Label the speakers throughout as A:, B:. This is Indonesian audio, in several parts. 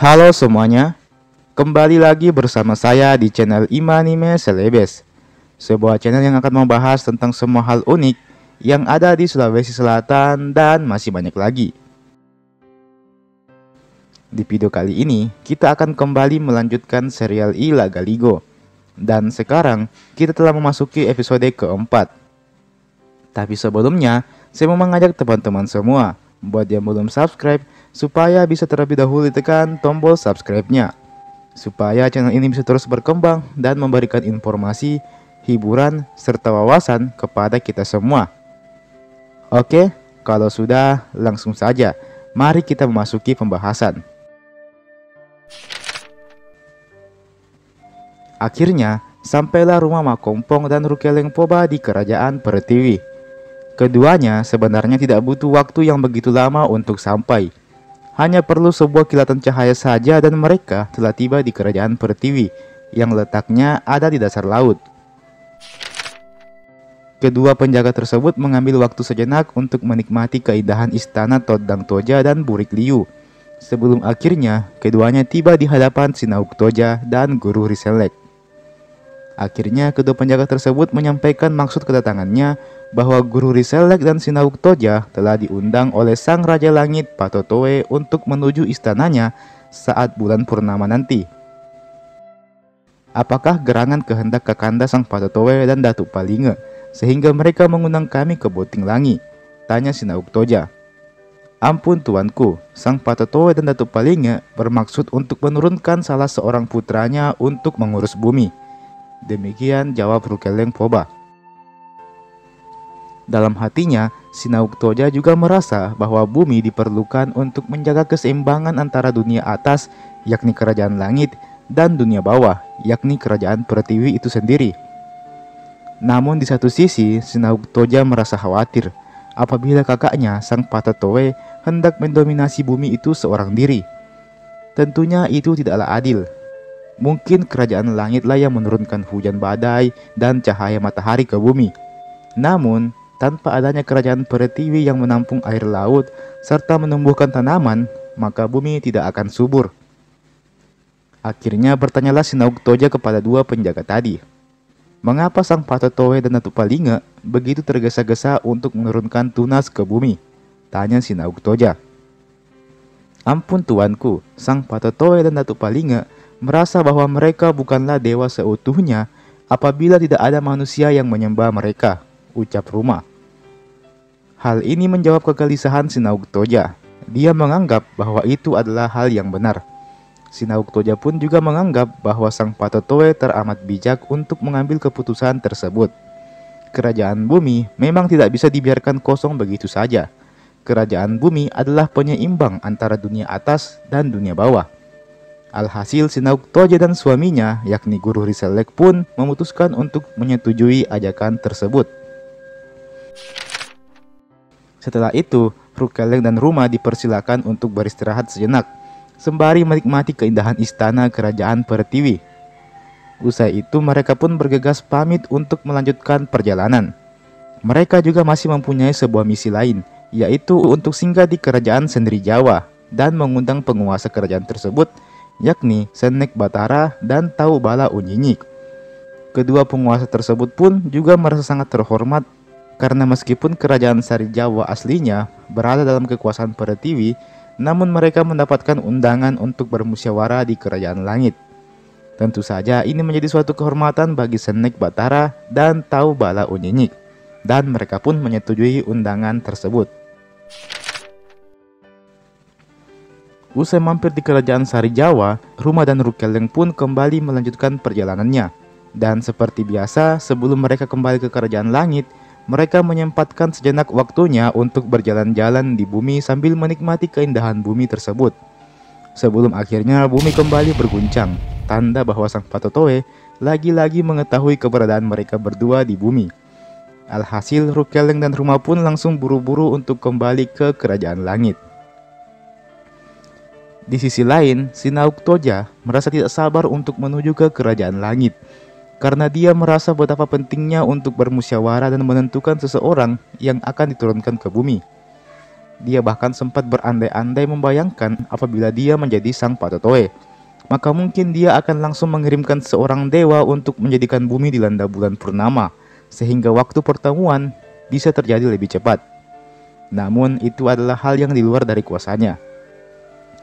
A: Halo semuanya, kembali lagi bersama saya di channel Imanime Celebes, sebuah channel yang akan membahas tentang semua hal unik yang ada di Sulawesi Selatan dan masih banyak lagi. Di video kali ini, kita akan kembali melanjutkan serial Ila Galigo. Dan sekarang, kita telah memasuki episode keempat. Tapi sebelumnya, saya mau mengajak teman-teman semua buat yang belum subscribe, supaya bisa terlebih dahulu tekan tombol subscribe-nya, supaya channel ini bisa terus berkembang dan memberikan informasi, hiburan, serta wawasan kepada kita semua. Oke, kalau sudah, langsung saja mari kita memasuki pembahasan. Akhirnya, sampailah rumah Makompong dan Rukeleng Poba di kerajaan Pertiwi. Keduanya sebenarnya tidak butuh waktu yang begitu lama untuk sampai. Hanya perlu sebuah kilatan cahaya saja dan mereka telah tiba di kerajaan Pertiwi yang letaknya ada di dasar laut. Kedua penjaga tersebut mengambil waktu sejenak untuk menikmati keindahan istana Todang Toja dan Burik Liu. Sebelum akhirnya keduanya tiba di hadapan Sinauk Toja dan Guru Riselek. Akhirnya kedua penjaga tersebut menyampaikan maksud kedatangannya bahwa Guru Riselek dan Sinauk Toja telah diundang oleh Sang Raja Langit Patotowe untuk menuju istananya saat bulan purnama nanti. Apakah gerangan kehendak Kakanda Sang Patotowe dan Datuk Palinge sehingga mereka mengundang kami ke Boting Langi? Tanya Sinauk Toja. Ampun tuanku, Sang Patotowe dan Datuk Palinge bermaksud untuk menurunkan salah seorang putranya untuk mengurus bumi. Demikian jawab Rukeleng Poba. Dalam hatinya, Sinauk Toja juga merasa bahwa bumi diperlukan untuk menjaga keseimbangan antara dunia atas, yakni kerajaan langit, dan dunia bawah, yakni kerajaan Pertiwi itu sendiri. Namun di satu sisi, Sinauk Toja merasa khawatir apabila kakaknya, Sang Patotowe, hendak mendominasi bumi itu seorang diri. Tentunya itu tidaklah adil. Mungkin kerajaan langitlah yang menurunkan hujan badai dan cahaya matahari ke bumi. Namun, tanpa adanya kerajaan Pertiwi yang menampung air laut serta menumbuhkan tanaman, maka bumi tidak akan subur. Akhirnya bertanyalah Sinauk Toja kepada dua penjaga tadi. Mengapa Sang Patotowe dan Datuk Palinge begitu tergesa-gesa untuk menurunkan tunas ke bumi? Tanya Sinauk Toja. Ampun tuanku, Sang Patotowe dan Datuk Palinge merasa bahwa mereka bukanlah dewa seutuhnya apabila tidak ada manusia yang menyembah mereka, ucap Ruma. Hal ini menjawab kegelisahan Sinauk Toja. Dia menganggap bahwa itu adalah hal yang benar. Sinauk Toja pun juga menganggap bahwa Sang Patotowe teramat bijak untuk mengambil keputusan tersebut. Kerajaan bumi memang tidak bisa dibiarkan kosong begitu saja. Kerajaan bumi adalah penyeimbang antara dunia atas dan dunia bawah. Alhasil Sinauk Toja dan suaminya, yakni Guru Riselek pun memutuskan untuk menyetujui ajakan tersebut. Setelah itu, Rukeleng dan Ruma dipersilakan untuk beristirahat sejenak, sembari menikmati keindahan istana kerajaan Pertiwi. Usai itu mereka pun bergegas pamit untuk melanjutkan perjalanan. Mereka juga masih mempunyai sebuah misi lain, yaitu untuk singgah di kerajaan Sendiri Jawa dan mengundang penguasa kerajaan tersebut, yakni Senek Batara dan Tau Bala Unyinyik. Kedua penguasa tersebut pun juga merasa sangat terhormat karena meskipun kerajaan Sari Jawa aslinya berada dalam kekuasaan Pertiwi, namun mereka mendapatkan undangan untuk bermusyawarah di kerajaan langit. Tentu saja ini menjadi suatu kehormatan bagi Senek Batara dan Tau Bala Unyinyik, dan mereka pun menyetujui undangan tersebut. Usai mampir di kerajaan Sari Jawa, Ruma dan Rukeleng pun kembali melanjutkan perjalanannya. Dan seperti biasa, sebelum mereka kembali ke kerajaan langit, mereka menyempatkan sejenak waktunya untuk berjalan-jalan di bumi sambil menikmati keindahan bumi tersebut. Sebelum akhirnya bumi kembali berguncang, tanda bahwa Sang Patotowe lagi-lagi mengetahui keberadaan mereka berdua di bumi. Alhasil Rukeleng dan Ruma pun langsung buru-buru untuk kembali ke kerajaan langit. Di sisi lain, Sinauk Toja merasa tidak sabar untuk menuju ke kerajaan langit, karena dia merasa betapa pentingnya untuk bermusyawarah dan menentukan seseorang yang akan diturunkan ke bumi. Dia bahkan sempat berandai-andai membayangkan apabila dia menjadi sang Patotoe, maka mungkin dia akan langsung mengirimkan seorang dewa untuk menjadikan bumi dilanda bulan purnama, sehingga waktu pertemuan bisa terjadi lebih cepat. Namun itu adalah hal yang di luar dari kuasanya.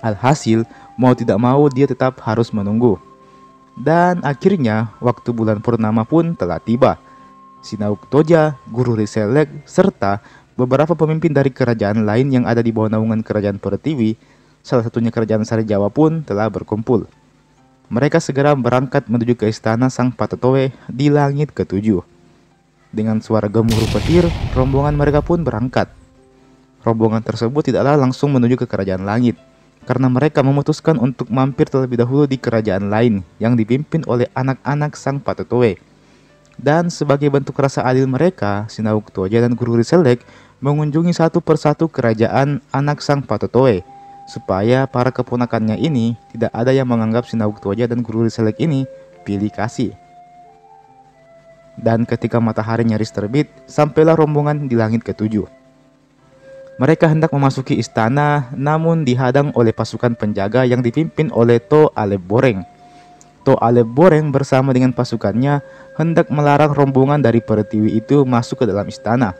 A: Alhasil, mau tidak mau dia tetap harus menunggu. Dan akhirnya waktu bulan purnama pun telah tiba. Sinauk Toja, Guru Riselek, serta beberapa pemimpin dari kerajaan lain yang ada di bawah naungan kerajaan Pertiwi, salah satunya kerajaan Sari Jawa pun telah berkumpul. Mereka segera berangkat menuju ke istana Sang Patotoe di langit ketujuh. Dengan suara gemuruh petir, rombongan mereka pun berangkat. Rombongan tersebut tidaklah langsung menuju ke kerajaan langit, karena mereka memutuskan untuk mampir terlebih dahulu di kerajaan lain yang dipimpin oleh anak-anak Sang Patotoe. Dan sebagai bentuk rasa adil mereka, Sinauk Toja dan Guru Riselek mengunjungi satu persatu kerajaan anak Sang Patotoe, supaya para keponakannya ini tidak ada yang menganggap Sinauk Toja dan Guru Riselek ini pilih kasih. Dan ketika matahari nyaris terbit, sampailah rombongan di langit ketujuh. Mereka hendak memasuki istana, namun dihadang oleh pasukan penjaga yang dipimpin oleh To Alep Boreng. To Alep Boreng bersama dengan pasukannya hendak melarang rombongan dari Pertiwi itu masuk ke dalam istana.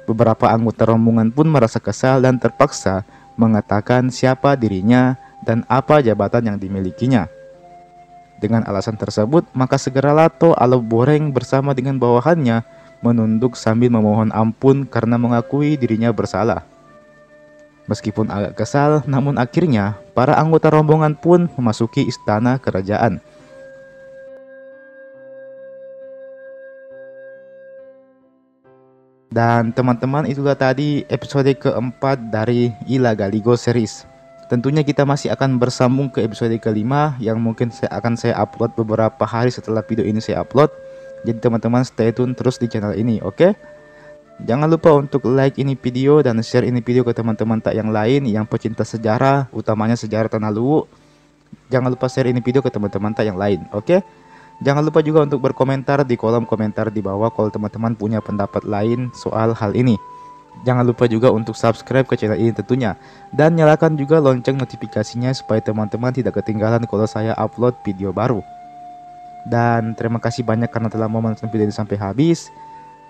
A: Beberapa anggota rombongan pun merasa kesal dan terpaksa mengatakan siapa dirinya dan apa jabatan yang dimilikinya. Dengan alasan tersebut, maka segeralah To Alep Boreng bersama dengan bawahannya menunduk sambil memohon ampun karena mengakui dirinya bersalah. Meskipun agak kesal, namun akhirnya para anggota rombongan pun memasuki istana kerajaan. Dan teman-teman, itulah tadi episode keempat dari Ila Galigo series. Tentunya kita masih akan bersambung ke episode kelima yang mungkin akan saya upload beberapa hari setelah video ini saya upload. Jadi teman-teman stay tune terus di channel ini, oke? Jangan lupa untuk like ini video dan share ini video ke teman-teman tak yang lain yang pecinta sejarah, utamanya sejarah Tanah Luwu. Jangan lupa share ini video ke teman-teman tak yang lain, oke? Jangan lupa juga untuk berkomentar di kolom komentar di bawah kalau teman-teman punya pendapat lain soal hal ini. Jangan lupa juga untuk subscribe ke channel ini tentunya. Dan nyalakan juga lonceng notifikasinya supaya teman-teman tidak ketinggalan kalau saya upload video baru. Dan terima kasih banyak karena telah mau menonton video ini sampai habis.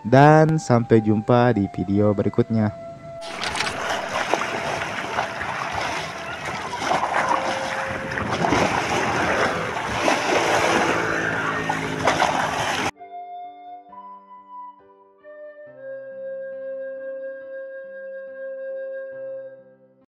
A: Dan sampai jumpa di video berikutnya.